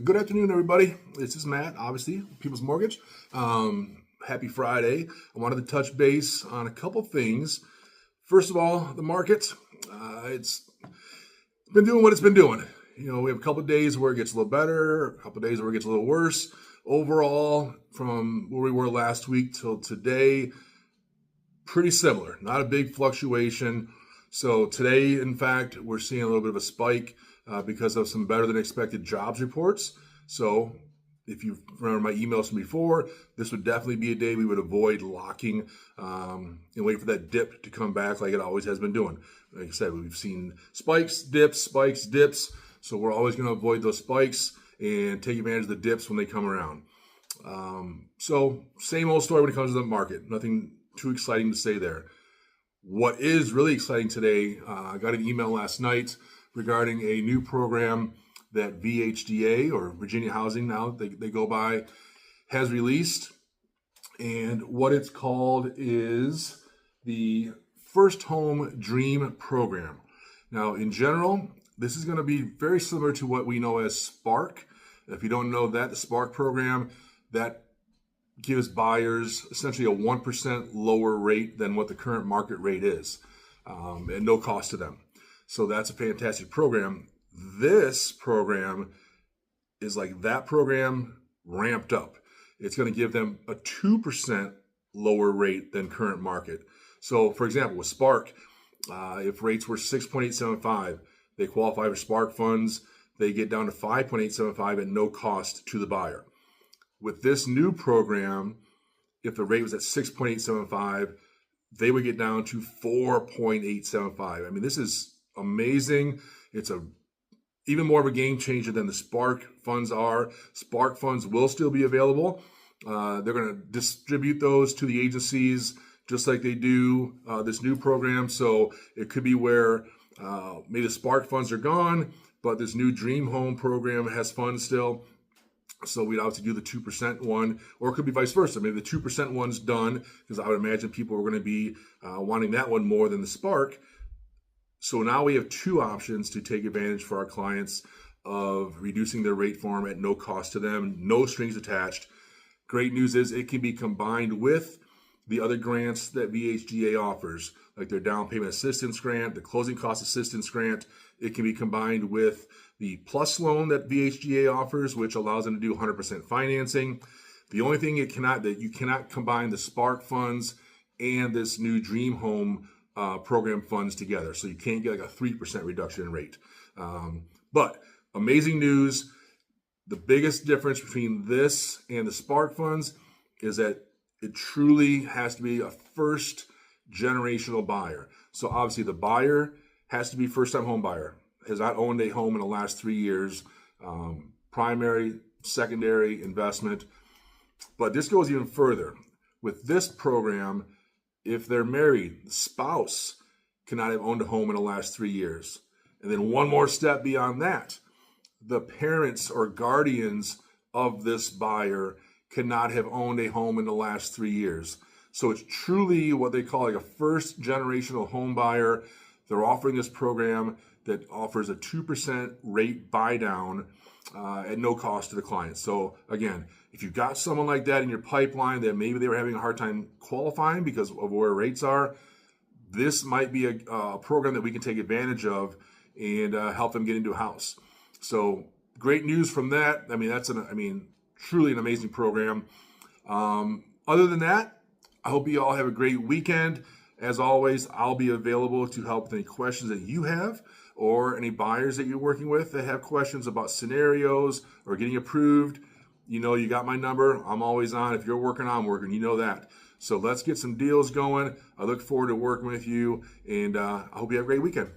Good afternoon, everybody. This is Matt, obviously, People's Mortgage. Happy Friday. I wanted to touch base on a couple things. First of all, the market. It's been doing what it's been doing. We have a couple of days where it gets a little better, a couple of days where it gets a little worse. Overall, from where we were last week till today, pretty similar. Not a big fluctuation. So today, in fact, we're seeing a little bit of a spike because of some better than expected jobs reports. So if you remember my emails from before, this would definitely be a day we would avoid locking and wait for that dip to come back like it always has been doing. Like I said, we've seen spikes, dips. So we're always going to avoid those spikes and take advantage of the dips when they come around. So same old story when it comes to the market. Nothing too exciting to say there. What is really exciting today, I got an email last night regarding a new program that VHDA, or Virginia Housing now they go by, has released. And what it's called is the First Home Dream Program. Now, in general, this is going to be very similar to what we know as Spark. If you don't know that, the Spark program, that gives buyers essentially a 1% lower rate than what the current market rate is, at no cost to them. So that's a fantastic program. This program is like that program ramped up. It's going to give them a 2% lower rate than current market. So, for example, with Spark, if rates were 6.875, they qualify for Spark funds. They get down to 5.875 at no cost to the buyer. With this new program, if the rate was at 6.875, they would get down to 4.875. I mean, this is amazing. It's even more of a game changer than the Spark funds are. Spark funds will still be available. They're going to distribute those to the agencies just like they do this new program. So it could be where maybe the Spark funds are gone, but this new Dream Home program has funds still. So we'd obviously do the 2% one, or it could be vice versa. Maybe the 2% one's done, because I would imagine people are going to be wanting that one more than the Spark. So now we have two options to take advantage for our clients of reducing their rate for them at no cost to them, no strings attached. Great news is it can be combined with the other grants that VHDA offers, like their down payment assistance grant, the closing cost assistance grant. It can be combined with the Plus loan that VHDA offers, which allows them to do 100% financing. The only thing you cannot combine the Spark funds and this new Dream Home program funds together. So you can't get like a 3% reduction in rate. But amazing news. The biggest difference between this and the Spark funds is that it truly has to be a first generational buyer. So obviously the buyer has to be first-time home buyer, has not owned a home in the last 3 years, primary, secondary investment. But this goes even further. With this program, if they're married, the spouse cannot have owned a home in the last 3 years. And then one more step beyond that, the parents or guardians of this buyer cannot have owned a home in the last 3 years. So it's truly what they call like a first generational home buyer. They're offering this program that offers a 2% rate buy down at no cost to the client. So again, if you've got someone like that in your pipeline that maybe they were having a hard time qualifying because of where rates are, this might be a program that we can take advantage of and help them get into a house. So great news from that. I mean, truly an amazing program. Other than that, I hope you all have a great weekend. As always, I'll be available to help with any questions that you have or any buyers that you're working with that have questions about scenarios or getting approved. You got my number. I'm always on. If you're working, I'm working. You know that. So let's get some deals going. I look forward to working with you, and I hope you have a great weekend.